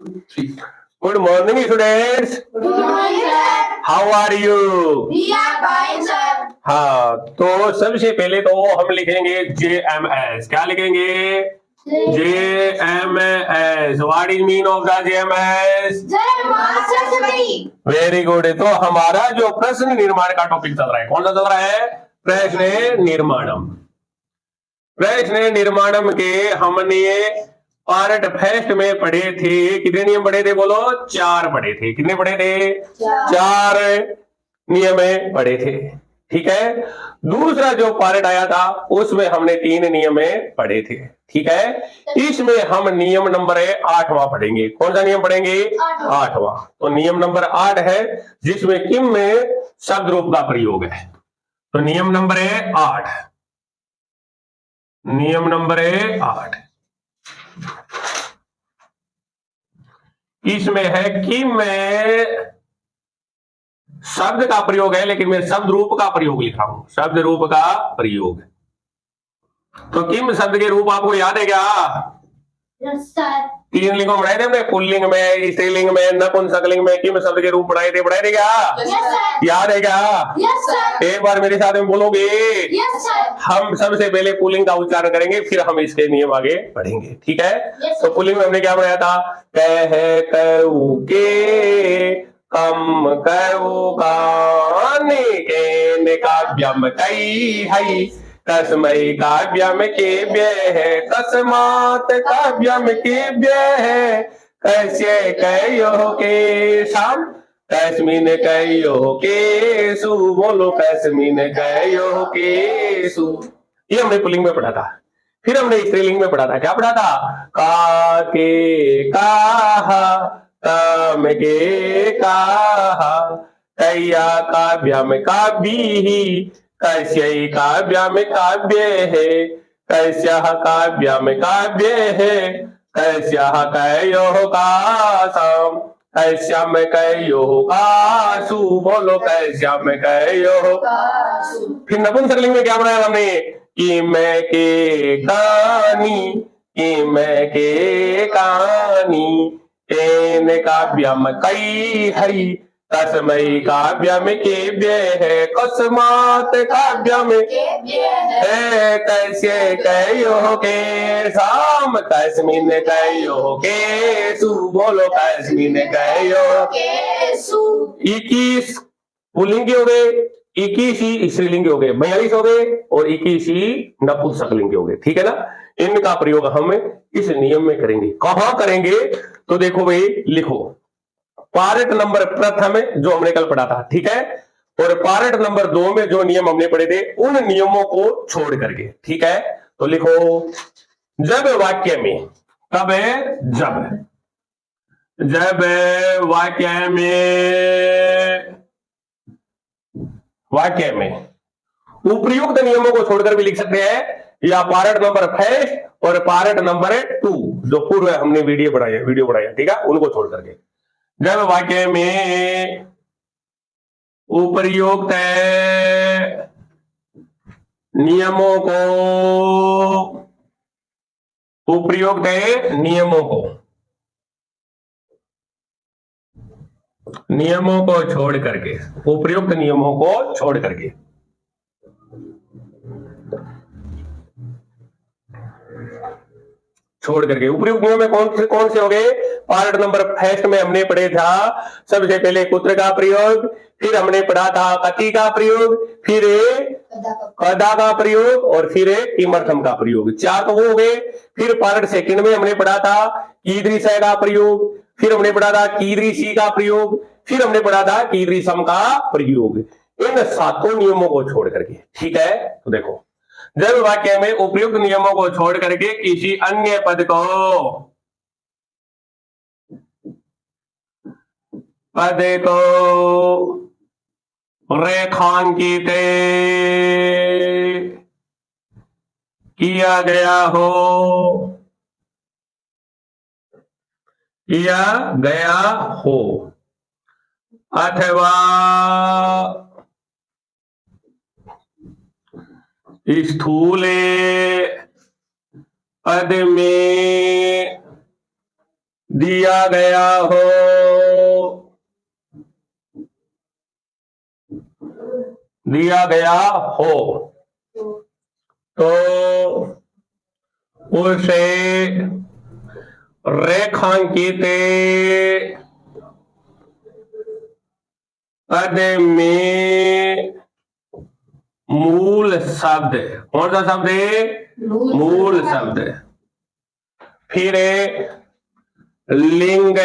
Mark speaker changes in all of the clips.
Speaker 1: Good morning, students.
Speaker 2: Good morning, sir.
Speaker 1: How are you?
Speaker 2: We are fine, sir.
Speaker 1: हाँ, तो सबसे पहले तो हम लिखेंगे JMS। क्या लिखेंगे? JMS। What is mean of the JMS?
Speaker 2: जय मां सरस्वती।
Speaker 1: Very good. तो हमारा जो प्रश्न निर्माण का टॉपिक चल रहा है, कौन सा चल रहा है? प्रश्न निर्माणम। प्रश्न निर्माणम के हमने पार्ट फर्स्ट में पढ़े थे। कितने नियम पढ़े थे? बोलो। 4 पढ़े थे। कितने पढ़े थे? 4 नियम पढ़े थे। ठीक है। दूसरा जो पार्ट आया था उसमें हमने 3 नियम पढ़े थे। ठीक है। इसमें हम नियम नंबर 8वां पढ़ेंगे। कौन सा नियम पढ़ेंगे? 8वां। तो नियम नंबर 8 है जिसमें किम में शब्द रूप का प्रयोग है। तो नियम नंबर 8। नियम नंबर 8 इसमें है कि मैं शब्द का प्रयोग है, लेकिन मैं शब्द रूप का प्रयोग लिख रहा हूं। शब्द रूप का प्रयोग। तो किम शब्द के रूप आपको याद है क्या?
Speaker 2: Yes, sir.
Speaker 1: 3 लिंगों में पढ़ाए थे हमने। पुल्लिंग में, स्त्रीलिंग में, नपुंसकलिंग में किम शब्द के रूप पढ़ाए थे क्या?
Speaker 2: Yes, sir.
Speaker 1: याद है क्या?
Speaker 2: Yes, sir.
Speaker 1: एक बार मेरे साथ में बोलोगे?
Speaker 2: Yes, sir.
Speaker 1: हम सबसे पहले पुल्लिंग का उच्चारण करेंगे, फिर हम इसके नियम आगे पढ़ेंगे। ठीक है।
Speaker 2: Yes,
Speaker 1: तो पुल्लिंग में हमने क्या पढ़ाया था? कह कऊ के, कम कऊ काने के, काव्यम कई हई, तस्मय काव्यम के व्यय है, तस्मात काव्यम के व्यय है, कैसे कयो के शाम, कैस्मिन कयो के सु। बोलो कैस्मिन कयो के सु। ये हमने पुल्लिंग में पढ़ा था। फिर हमने स्त्रीलिंग में पढ़ा था। क्या पढ़ा था? का के काहा, काम के काहा, कैया काव्यम काव्यी, कैस्य काव्यम काव्य है, कैस्य काव्यम काव्य है, कैस्य कयो का साम, कैस्यम कयो का सु। बोलो कैस्यम कयो। फिर नपुंसकलिंग में क्या बनाया हमने? कि मैं के कानी, कि मैं के कानी, एन काव्यम कई हई, तस्मय काव्यम के व्यय है, कस्मात काव्यम है, कैसे कयो के शाम, कैस्मिन कयो के सु। बोलो कैस्मिन कयो के सु। 21 पुल्लिंग हो गए, 21 ही स्त्रीलिंग हो गए, 42 हो गए और 21 ही नपुंसकलिंग हो गए। ठीक है ना। इनका प्रयोग हम इस नियम में करेंगे। कहां करेंगे? तो देखो भाई, लिखो पार्ट नंबर प्रथम जो हमने कल पढ़ा था। ठीक है। और पार्ट नंबर 2 में जो नियम हमने पढ़े थे उन नियमों को छोड़ करके। ठीक है। तो लिखो, जब वाक्य में, कब है? जब वाक्य में उपर्युक्त नियमों को छोड़कर भी लिख सकते हैं, या पार्ट नंबर 1 और पार्ट नंबर 2 जो पूर्व हमने वीडियो बनाया ठीक है, उनको छोड़ करके। जब वाक्य में उपर्युक्त नियमों को छोड़ करके, उपर्युक्त नियमों को छोड़ करके उपर्युक्त नियम में कौन से हो गए? पार्ट नंबर 1 में हमने पढ़े था सबसे पहले कुत्र का प्रयोग, फिर हमने पढ़ा था कति का प्रयोग, फिर कदा का प्रयोग और फिर किमर्थम का प्रयोग। 4 तो वो हो गए। फिर पार्ट 2 में हमने पढ़ा था कीदृश का प्रयोग, फिर हमने पढ़ा था कीदृशी का प्रयोग, फिर हमने पढ़ा था कीदृशम का प्रयोग। इन 7 नियमों को छोड़ करके। ठीक है। तो देखो, जब वाक्य में उपयुक्त नियमों को छोड़ करके किसी अन्य पद को रेखांकित किया गया हो अथवा स्थूल पद में दिया गया हो, दिया गया हो तो उसे रेखांकित पद में मूल शब्द, कौन सा शब्द है? मूल शब्द। फिर लिंग,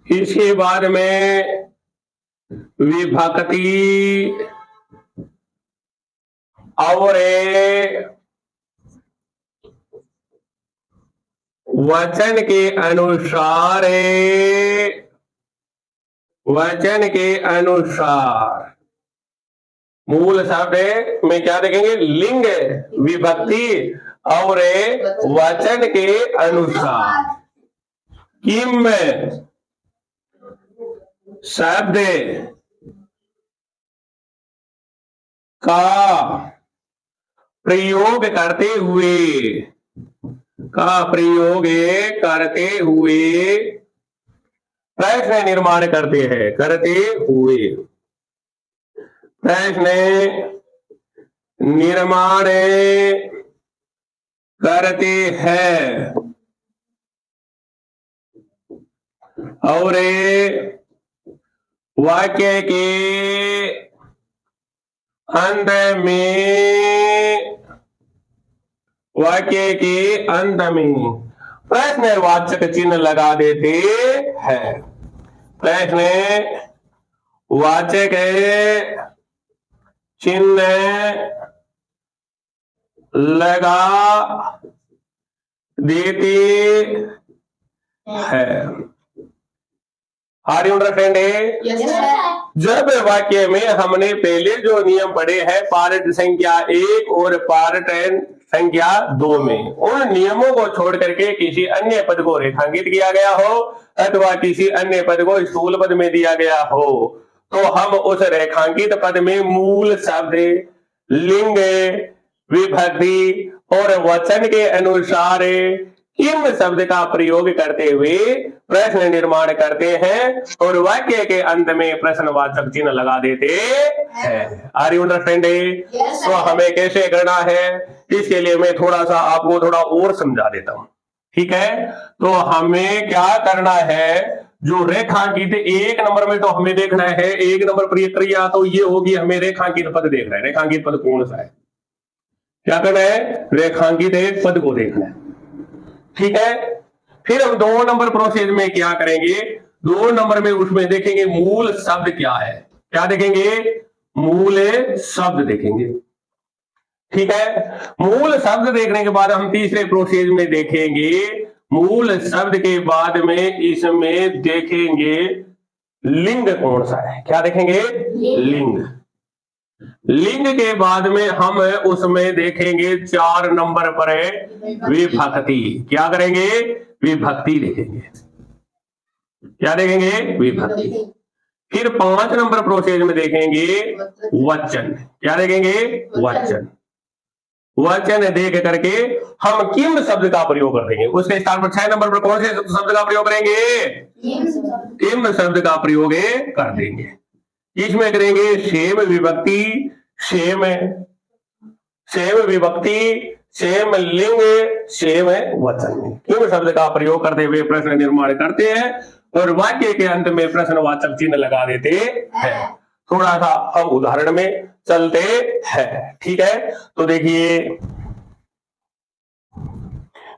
Speaker 1: इसके बाद में विभक्ति और वचन के अनुसार, वचन के अनुसार मूल शब्द में क्या देखेंगे? लिंग, विभक्ति और वचन के अनुसार किम शब्द का प्रयोग करते हुए, का प्रयोग करते हुए प्रश्न निर्माण करते हैं, करते हुए प्रश्न निर्माण करते हैं और वाक्य के अंत में, वाक्य के अंत में प्रश्नवाचक चिन्ह लगा देते हैं। प्रश्न वाचक चिन्ह लगा देते हैं। Are you understand?
Speaker 2: Yes, sir.
Speaker 1: जब वाक्य में हमने पहले जो नियम पढ़े हैं पार्ट संख्या 1 और पार्ट संख्या 2 में, उन नियमों को छोड़ करके किसी अन्य पद को रेखांकित किया गया हो अथवा किसी अन्य पद को स्थूल पद में दिया गया हो, तो हम उस रेखांकित पद में मूल शब्द, लिंग, विभक्ति और वचन के अनुसार किम शब्द का प्रयोग करते हुए प्रश्न निर्माण करते हैं और वाक्य के अंत में प्रश्नवाचक चिन्ह लगा देते हैं। Are you understanding?
Speaker 2: Yes, sir.
Speaker 1: तो हमें कैसे करना है, इसके लिए मैं थोड़ा सा आपको थोड़ा और समझा देता हूं। ठीक है, तो हमें क्या करना है, जो रेखांकित 1 नंबर में तो हमें देखना है 1 नंबर प्रक्रिया तो ये होगी, हमें रेखांकित पद देखना है। रेखांकित पद कौन सा है, क्या करना है? रेखांकित एक पद को देखना है। ठीक है, फिर हम 2 नंबर प्रोसेस में क्या करेंगे, 2 नंबर में उसमें देखेंगे मूल शब्द क्या है। क्या देखेंगे? मूल शब्द देखेंगे। ठीक है, मूल शब्द देखने के बाद हम तीसरे प्रोसेस में देखेंगे मूल शब्द के बाद में इसमें देखेंगे लिंग कौन सा है। क्या देखेंगे? लिंग। लिंग के बाद में हम उसमें देखेंगे 4 नंबर पर विभक्ति। क्या करेंगे? विभक्ति देखेंगे। क्या देखेंगे? विभक्ति। फिर 5 नंबर प्रोसेस में देखेंगे वचन। क्या देखेंगे? वचन। वचन देख करके हम किम शब्द का प्रयोग कर देंगे। उसके स्थान पर 6 नंबर पर कौन से शब्द का प्रयोग करेंगे? किम शब्द का प्रयोग कर देंगे। इसमें करेंगे सेम विभक्ति, सेम विभक्ति, सेम लिंग, सेम वचन। किम शब्द का प्रयोग करते हुए प्रश्न निर्माण करते हैं और वाक्य के अंत में प्रश्नवाचक चिन्ह लगा देते हैं। थोड़ा सा हम उदाहरण में चलते हैं। ठीक है, तो देखिए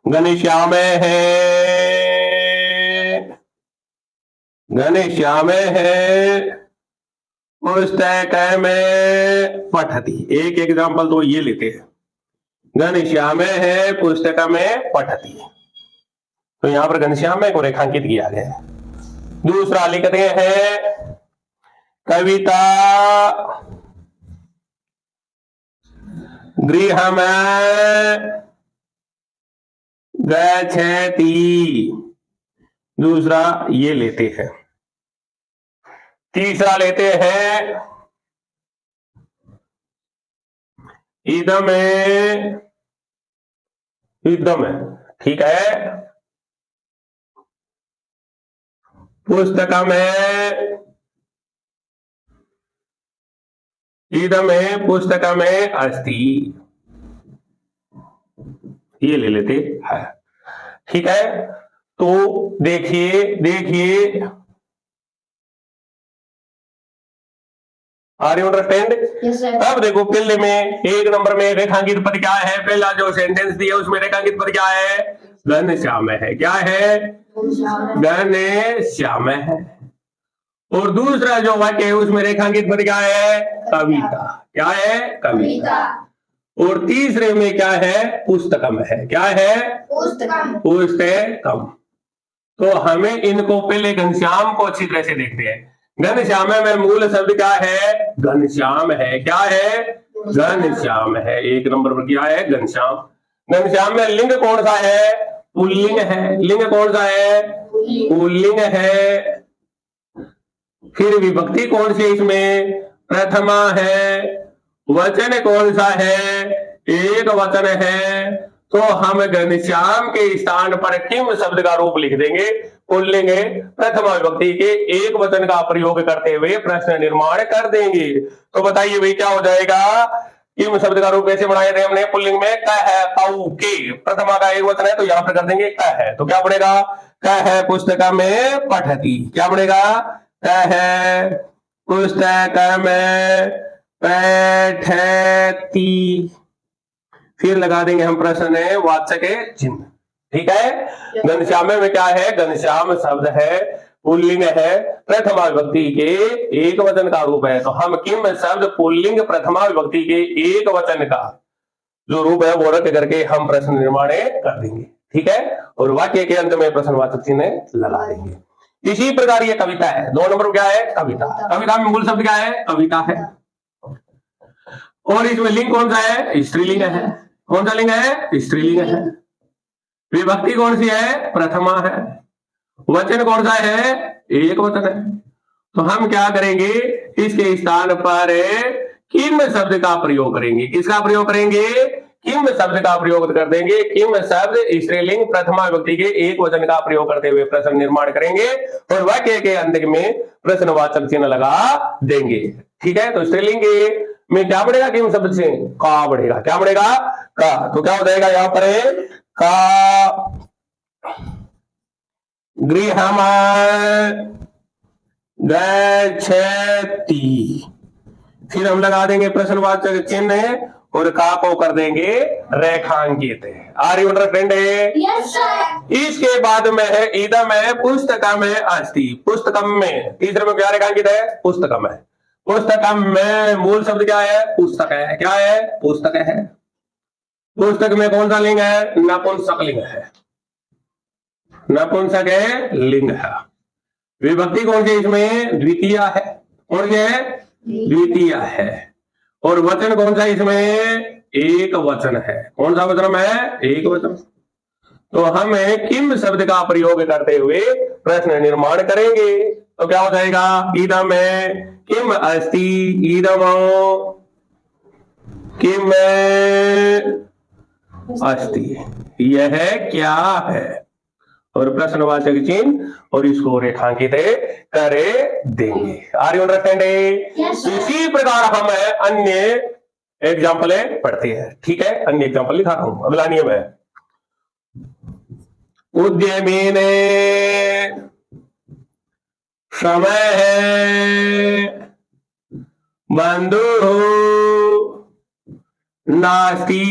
Speaker 1: घनश्याम है, घनश्याम है पुस्तक में पठती। एक एग्जांपल तो ये लेते हैं, घनश्याम है पुस्तक में पठती, तो यहां पर घनश्याम को रेखांकित किया गया है। दूसरा लिखते हैं कविता गृह में गच्छति। दूसरा ये लेते हैं। तीसरा लेते हैं इदम, इदम। ठीक है, पुस्तकम इदमे पुस्तकमे अस्ति, ये ले लेते हैं। ठीक है, तो देखिए देखिए, are you understand?
Speaker 2: Yes, sir.
Speaker 1: अब देखो पहले में 1 नंबर में रेखांकित पद क्या है, पहला जो सेंटेंस दिया उसमें रेखांकित पद क्या है, घनश्याम है। क्या है? घनश्याम है। और दूसरा जो वाक्य है उसमें रेखांकित पद क्या है, कविता। क्या है? कविता। और तीसरे में क्या है, पुस्तकम है। क्या है?
Speaker 2: पुस्तकम।
Speaker 1: पुस्तकम। तो हमें इनको पहले घनश्याम को अच्छी तरह से देखते हैं। घनश्याम में मूल शब्द क्या है, घनश्याम है। क्या है? घनश्याम है। 1 नंबर पर क्या है, घनश्याम। घनश्याम में लिंग कौन सा है, पुल्लिंग है। लिंग कौन सा है, पुल्लिंग है। फिर विभक्ति कौन सी इसमें, प्रथमा है। वचन कौन सा है, एक वचन है। तो हम घनश्याम के स्थान पर किम शब्द का रूप लिख देंगे, पुल्लिंग प्रथमा विभक्ति के एक वचन का प्रयोग करते हुए प्रश्न निर्माण कर देंगे। तो बताइए भाई क्या हो जाएगा, किम शब्द का रूप कैसे बनाए थे हमने, पुल्लिंग में कह है, कौ के, प्रथमा का एक वचन है तो यहां पर कर देंगे कह है। तो क्या पड़ेगा, कह है पुस्तक में पठती। क्या पड़ेगा, कह है पुस्तक में पठती। फिर लगा देंगे हम प्रश्न वाचक चिन्ह। ठीक है, घनश्याम में क्या है, घनश्याम शब्द है, पुल्लिंग है, प्रथमा विभक्ति के एक वचन का रूप है। तो हम किम शब्द पुल्लिंग प्रथमा विभक्ति के एक वचन का जो रूप है वो रख करके हम प्रश्न निर्माण कर देंगे। ठीक है, और वाक्य के अंत में प्रश्नवाचक चिन्ह लगा देंगे। इसी प्रकार ये कविता है। 2 नंबर क्या है, कविता। कविता में मूल शब्द क्या है, कविता है। और इसमें लिंग कौन सा है, स्त्रीलिंग है। कौन सा लिंग है, स्त्रीलिंग है। विभक्ति कौन सी है, प्रथमा है। वचन कौन सा है, एक वचन है। तो हम क्या करेंगे, इसके स्थान पर किम शब्द का प्रयोग करेंगे। किसका प्रयोग करेंगे, किम शब्द का प्रयोग कर देंगे। किम शब्द स्त्रीलिंग प्रथमा विभक्ति के एक वचन का प्रयोग करते हुए प्रश्न निर्माण करेंगे और वाक्य के अंत में प्रश्नवाचक चिन्ह लगा देंगे। ठीक है, तो स्त्रीलिंग में क्या बढ़ेगा, किम शब्द से का बढ़ेगा। क्या बढ़ेगा, का। तो क्या हो जाएगा यहां पर का गृहम गच्छति। फिर हम लगा देंगे प्रश्नवाचक चिन्ह और का को कर देंगे रेखांकित। Are you understand?
Speaker 2: Yes, sir.
Speaker 1: इसके बाद में है इदम है पुस्तकम में अस्ति। पुस्तकम में तीसरे में क्या रेखांकित है, पुस्तकम है। पुस्तकम में मूल शब्द क्या है, पुस्तक है। क्या है, पुस्तक है। पुस्तक में कौन सा लिंग है, नपुंसक लिंग है। नपुंसक है, लिंग है। विभक्ति कौन सी इसमें, द्वितीय है। कौन सी है, द्वितीय है। और वचन कौन सा इसमें, एक वचन है। कौन सा वचन है, एक वचन। तो हम किम शब्द का प्रयोग करते हुए प्रश्न निर्माण करेंगे। तो क्या हो जाएगा, इदम किम अस्ति, इदम किम अस्ति, यह क्या है। और प्रश्नवाचक चिन्ह और इसको रेखांकित कर देंगे। Are you understand?
Speaker 2: Yes, sir.
Speaker 1: इसी प्रकार हम अन्य एग्जाम्पल पढ़ते हैं। ठीक है, अन्य एग्जाम्पल लिखा रहा हूं। अगला नियम है, उद्यमी ने समय है, बंधु नास्ति।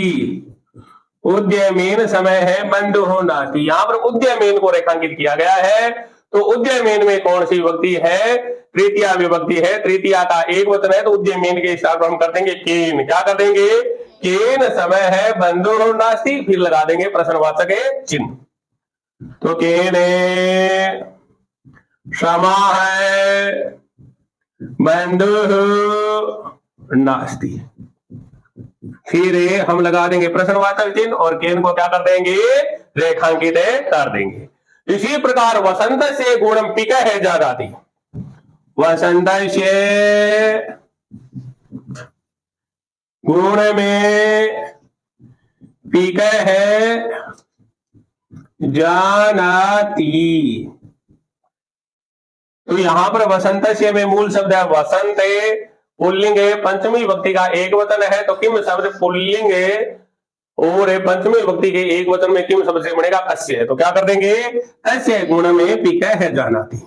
Speaker 1: उद्यमीन समय है, बंधु हो नास्ति। यहां पर उद्यमीन को रेखांकित किया गया है। तो उद्यमीन में कौन सी विभक्ति है, तृतीया विभक्ति है। तृतीया का एक वचन है तो उद्यमीन के स्थान पर हम कर देंगे केन। क्या कर देंगे, केन समय है, बंधु हो नास्ति। फिर लगा देंगे प्रश्नवाचक चिन्ह। तो केन क्षमा है, बंधु नास्ति। फिर हम लगा देंगे प्रश्नवाचक चिन्ह और केन को क्या कर देंगे, रेखांकित कर देंगे। इसी प्रकार वसंत से गुणम पिक है जाती। वसंत से गुण में पिक है जानाती। तो यहाँ पर वसंतस्य में मूल शब्द है वसंत, पुल्लिंग है, पंचमी विभक्ति का एक वचन है, तो किम शब्द पुल्लिंग है और पंचमी विभक्ति के एक वचन में किम शब्द से बनेगा कस्य है। तो क्या कर देंगे, कस्य गुण में पीक है जानाति,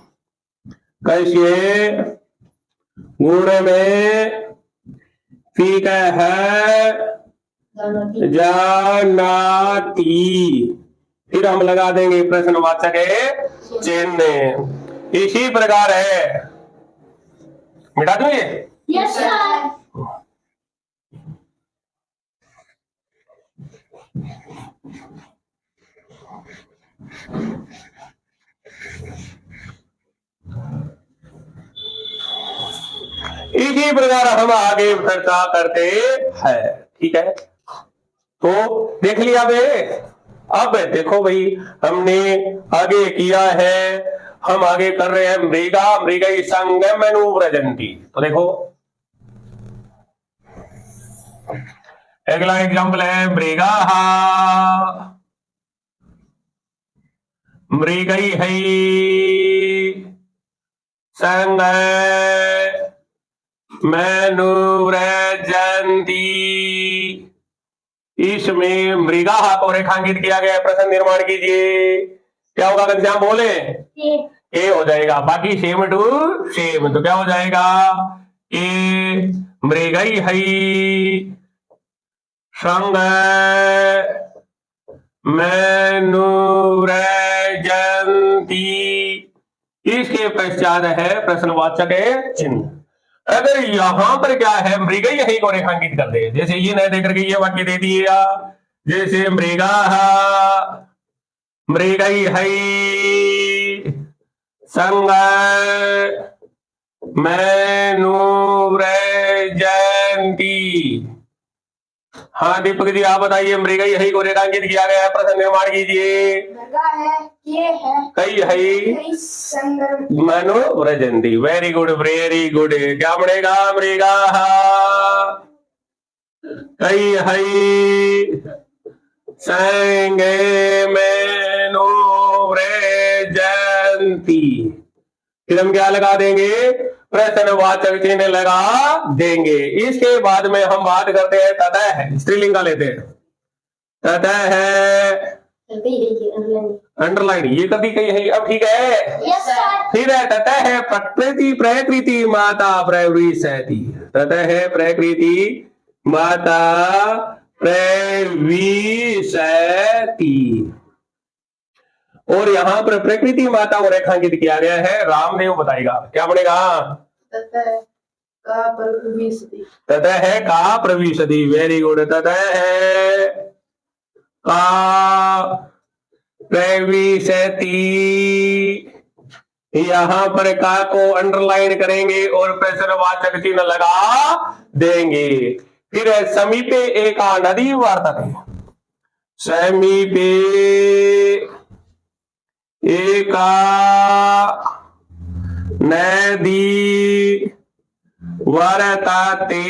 Speaker 1: कस्य गुण में पीक है जानाति। फिर हम लगा देंगे प्रश्नवाचक चिन्ह। इसी प्रकार है, मिटा दूं ये?
Speaker 2: Yes sir.
Speaker 1: इसी प्रकार हम आगे चर्चा करते हैं, ठीक है। तो देख लिया बे। अब देखो भाई, हमने आगे किया है, हम आगे कर रहे हैं मृगा, मृग संगमनुव्रजन्ति। तो देखो अगला एग्जाम्पल है मृगा, मृगई है संग मनुव्रजन्ति। इसमें मृगा को रेखांकित किया गया, प्रश्न निर्माण कीजिए। क्या होगा घनश्याम बोले? ए हो जाएगा, बाकी सेम टू सेम। तो क्या हो जाएगा, ए मृगई है संग मनुव्रजन्ति। इसके पश्चात है प्रश्नवाचक चिन्ह। अगर यहां पर क्या है, मृगई है को रेखांकित कर दे, जैसे ये न देकर के ये वाक्य दे दिया, जैसे मृगा मृगई है संग मनुव्रजन्ति। हाँ दीपक जी आप बताइए, मृगई है को रेखांकित किया गया है, प्रश्न निर्माण कीजिए।
Speaker 2: मृगा है, ये है,
Speaker 1: कई है मनुव्रजन्ति। Very good, very good. क्या बनेगा, मृगा कई है संगे मनुव्रजन्ति। फिर हम क्या लगा देंगे, प्रश्नवाचक चिन्ह लगा देंगे। इसके बाद में हम बात करते हैं ततः है, स्त्रीलिंग का लेते हैं। ततः है अंडरलाइन, ये कभी कही है, अब ठीक है।
Speaker 2: Yes sir.
Speaker 1: फिर है ततः है प्रकृति प्रकृति माता प्रविशति। ततः है प्रकृति माता प्रविशति। और यहाँ पर प्रकृति माता को रेखांकित किया गया है, रामदेव बताएगा क्या बनेगा।
Speaker 2: ततः का प्रविशति।
Speaker 1: ततः है का प्रविशति, वेरी गुड। ततः है का प्रविशति। यहां पर का को अंडरलाइन करेंगे और प्रश्नवाचक चिन्ह लगा देंगे। फिर समीपे एका नदी वर्तते। समीपे एका नदी वर्तते।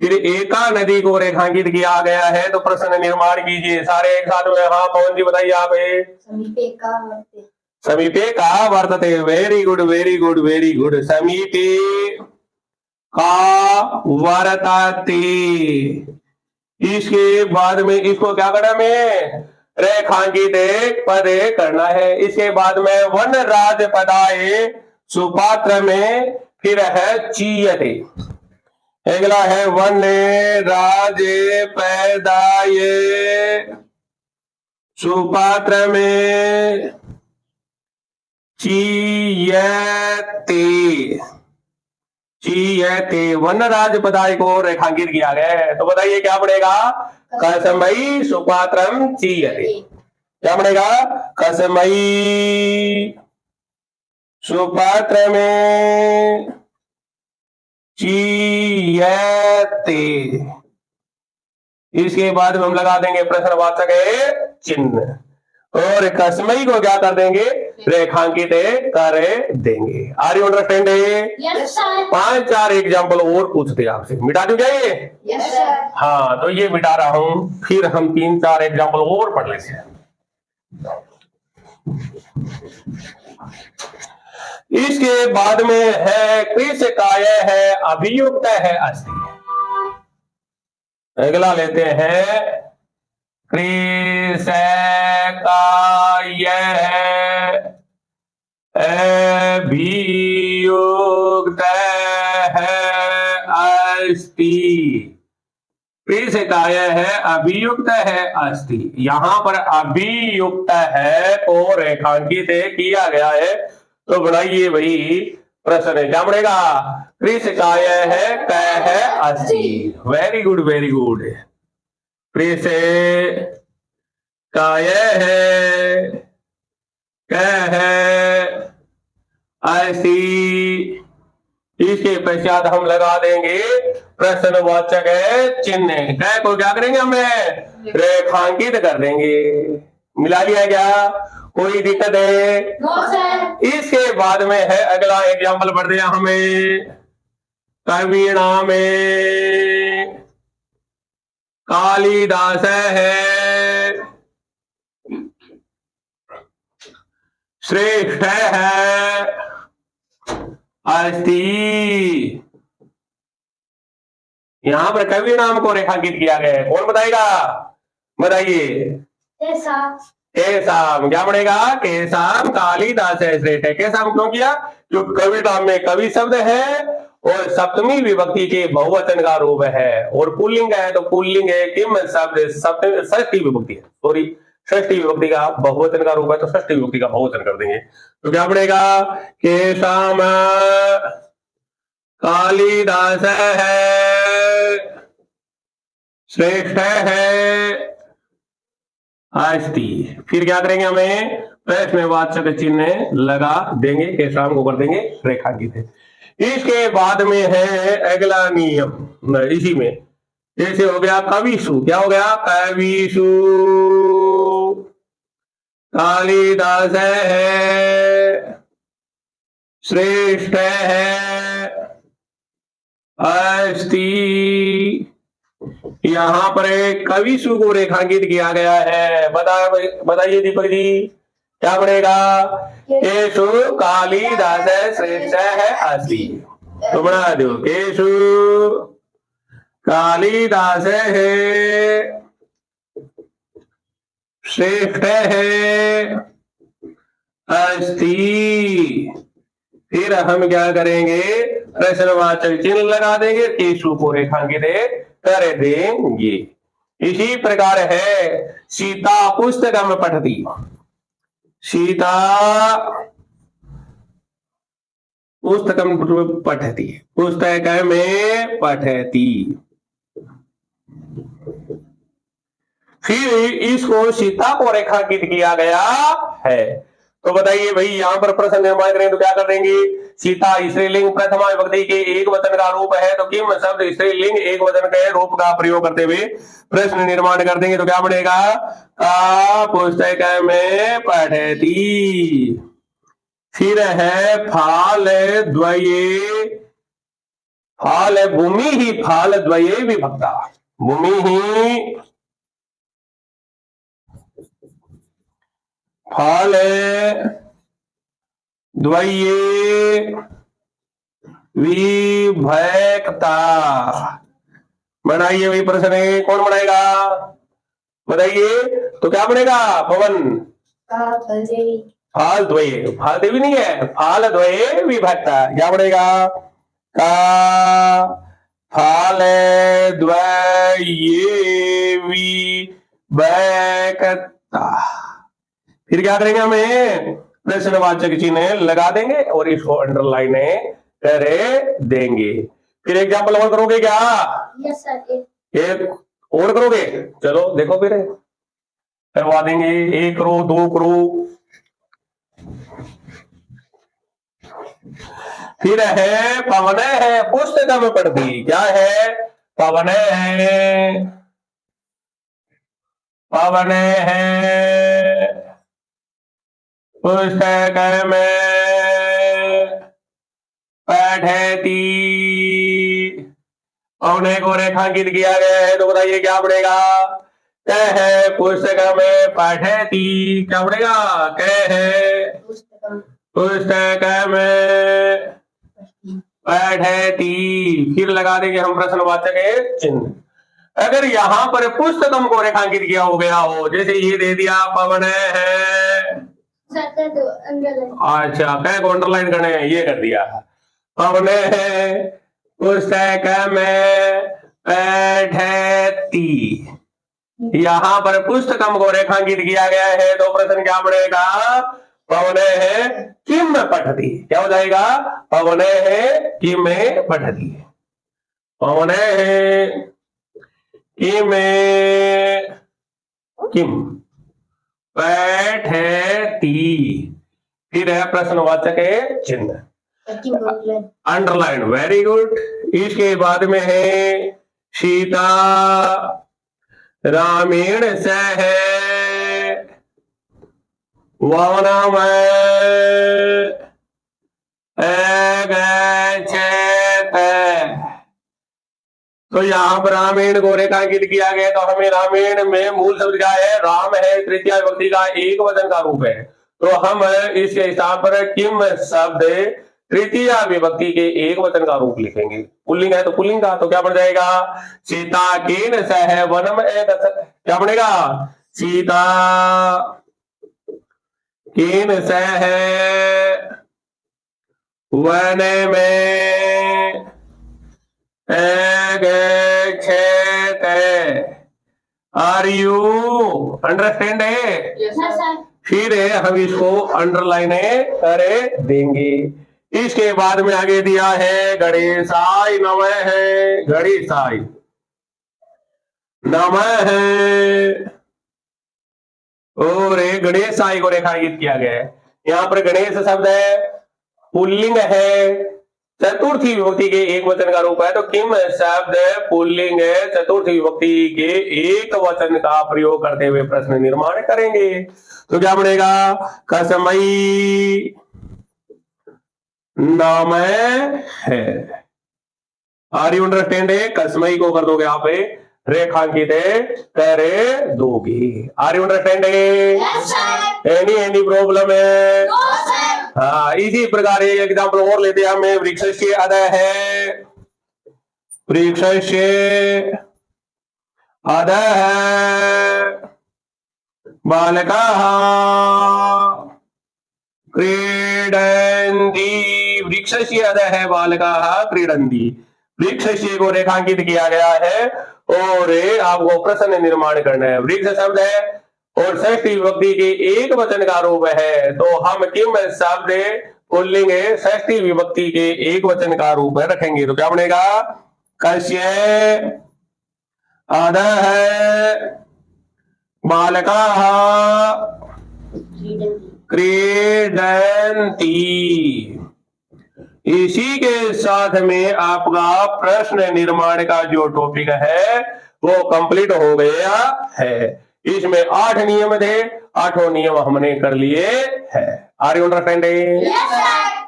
Speaker 1: फिर एका नदी को रेखांकित किया गया है, तो प्रश्न निर्माण कीजिए सारे एक साथ में। हाँ पवन जी बताइए आप।
Speaker 2: समीपे का वर्तते।
Speaker 1: समीपे का वर्तते, very good, very good, very good. समीपे का वर्तते। इसके बाद में इसको क्या करना में रेखांकित पद करना है। इसके बाद में वन राज पदाए सुपात्र में फिर है चीयते। अगला है वन राज पैदाए सुपात्र में चीयते। चीयते वनराज पदाय को रेखांकित किया गया है, तो बताइए क्या पड़ेगा। कसमई सुपात्रम चीयते। क्या बनेगा, कसमई सुपात्र में चीयते। इसके बाद हम लगा देंगे प्रश्नवाचक चिन्ह और कसमई को क्या कर देंगे, रेखांकित कर देंगे। Are you understand?
Speaker 2: Yes sir.
Speaker 1: 5-4 example और पूछते आपसे, मिटा दूं क्या ये?
Speaker 2: Yes sir.
Speaker 1: हाँ तो ये मिटा रहा हूं, फिर हम 3-4 एग्जाम्पल और पढ़ लेते हैं। इसके बाद में है कृष काय है, अभियुक्त है अस्ति। अगला लेते हैं कृष काय है, अभियुक्त है अस्ति। कृष काय है, अभियुक्त है अस्ति। यहां पर अभियुक्त है को रेखांकित किया गया है, तो बनाइए भाई प्रश्न है, क्या बनेगा? कृष काय है, क है अस्ति। Very good very good. कृष काय है, क है अस्ति। इसके पश्चात हम लगा देंगे प्रश्नवाचक चिन्ह। क को क्या करेंगे? हमें रेखांकित कर देंगे। मिला लिया क्या? कोई दिक्कत है?
Speaker 2: No sir.
Speaker 1: इसके बाद में है अगला एग्जाम्पल पढ़ दिया हमें, कवीणा में कालिदास है, श्रेष्ठ है अस्ति। यहां पर कवि नाम को रेखांकित किया गया है, कौन बताएगा? बताइए। केसाम। क्या बनेगा? केसाम कालिदास है, श्रेष्ठ है। केसाम क्यों किया? जो कवि नाम में कवि शब्द है और सप्तमी विभक्ति के बहुवचन का रूप है, और पुल्लिंग है तो पुल्लिंग है, किम शब्द षष्ठी विभक्ति है, सॉरी षष्ठी विभक्ति का बहुवचन का रूप है, तो षष्ठी विभक्ति का बहुवचन कर देंगे। तो क्या बनेगा? केसाम कालिदास है, श्रेष्ठ है अस्ति। फिर क्या करेंगे? हमें प्रश्नवाचक चिन्ह लगा देंगे, केसाम को कर देंगे रेखांकित है। इसके बाद में है अगला नियम, इसी में जैसे हो गया कविशु। क्या हो गया? कविशु कालिदास है, श्रेष्ठ है अस्ति। यहां पर एक कविशु को रेखांकित किया गया है। बताइए दीपक जी, क्या बनेगा? केशु कालिदास है, श्रेष्ठ है अस्ति। तो बना दो, केशु कालिदास है, श्रेष्ठ है अस्ति। फिर हम क्या करेंगे? प्रश्नवाचक चिन्ह लगा देंगे, केशु को रेखांकित कर देंगे। इसी प्रकार है सीता पुस्तकम पठती। सीता पुस्तकम पठती, पुस्तक में पठती। फिर इसको सीता को रेखांकित किया गया है। तो बताइए भाई, यहां पर प्रश्न निर्माण करें तो क्या कर देंगे? सीता स्त्रीलिंग प्रथमा विभक्ति के एक वचन का रूप है, तो किम शब्द स्त्रीलिंग एक वचन के रूप का प्रयोग करते हुए प्रश्न निर्माण कर देंगे। तो क्या बनेगा? का पुस्तक में पठती। फिर है फाल द्वये, फाल भूमि ही फाल द्वये विभक्ता। भूमि ही फाल द्वये विभक्ता। बनाइए भाई प्रश्न, कौन बनाएगा? बताइए। तो क्या बनेगा? पवन। फाल द्वये, फाल देवी नहीं है, फाल द्वये विभक्ता। क्या बनेगा? का फाल द्वये विभक्ता। फिर क्या करेंगे? हमें प्रश्नवाचक चिन्ह लगा देंगे और इसको अंडरलाइन कर देंगे। फिर एग्जाम्पल और करोगे क्या?
Speaker 2: Yes sir.
Speaker 1: एक और करोगे? चलो देखो फिर करवा देंगे। एक करो, दो करो। फिर है पवन है, पुस्तक में पढ़ती। क्या है? पवन है, पवन है, पुस्तक में पठती। पौने को रेखांकित किया गया है, तो बताइए क्या पड़ेगा? कह है पुस्तक में पठती। क्या पड़ेगा? कह है पुस्तक में पठती, फिर लगा देंगे हम प्रश्नवाचक चिन्ह। अगर यहाँ पर पुस्तकम को रेखांकित किया हो गया हो, जैसे ये दे दिया पवन है, अच्छा कै को अंडरलाइन करने हैं, ये कर दिया पवन है पुस्तक में पठती, यहाँ पर पुस्तकम को रेखांकित किया गया है तो प्रश्न क्या बनेगा, पवन है किम पठती, क्या हो जाएगा, पवन है किम पठती, पवन है किम पठती, फिर है प्रश्नवाचक चिन्ह अंडरलाइन, वेरी गुड। इसके बाद में है सीता रामेण सह वनम अगच्छत, तो यहाँ पर रामेण को रेखांकित किया गया, तो हमें रामेण में मूल शब्द क्या है, राम है, तृतीया विभक्ति का एक वचन का रूप है, तो हम इसके स्थान पर किम शब्द तृतीया विभक्ति के एक वचन का रूप लिखेंगे, पुल्लिंग है तो पुल्लिंग का, तो क्या बन जाएगा, सीता केन सह वनम अगच्छत, क्या बनेगा, सीता केन सह वन में अगच्छत, आर यू अंडरस्टैंड है, फिर हम इसको अंडरलाइन कर देंगे। इसके बाद में आगे दिया है गणेशाय नमः है, गणेशाय नमः है, और गणेशाय को रेखांकित किया गया है, यहाँ पर गणेश शब्द है पुल्लिंग है, चतुर्थी विभक्ति के एक वचन का रूप है, तो किम शब्द पुल्लिंग है, चतुर्थी विभक्ति के एक वचन का प्रयोग करते हुए प्रश्न निर्माण करेंगे, तो क्या बनेगा, कसमई नाम है, आर यू अंडरस्टैंड है, कसमई को कर दोगे आप रेखांकित कर दोगे, आर यू अंडरस्टैंड है, एनी प्रॉब्लम है, हाँ इसी प्रकार एक एग्जाम्पल और लेते हैं हमें, वृक्षस्य अधः है, वृक्षस्य अधः बालकाः क्रीडन्ति, वृक्षस्य अधः बालकाः क्रीडन्ति, वृक्षस्य को रेखांकित किया गया है और आपको प्रश्न निर्माण करना है, वृक्ष शब्द है और षष्ठी विभक्ति के एक वचन का रूप है, तो हम किम शब्द पुल्लिंग षष्ठी विभक्ति के एक वचन का रूप रखेंगे, तो क्या बनेगा, कस्य अधः बालकाः क्रीडन्ति। इसी के साथ में आपका प्रश्न निर्माण का जो टॉपिक है वो कंप्लीट हो गया है। इसमें 8 नियम थे, 8 नियम हमने कर लिए हैं। Are you understanding?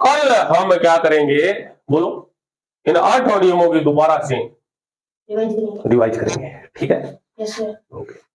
Speaker 1: कल हम क्या करेंगे बोलो, इन 8 नियमों की दोबारा से रिवाइज करेंगे, ठीक है?
Speaker 2: Yes sir.
Speaker 1: ओके।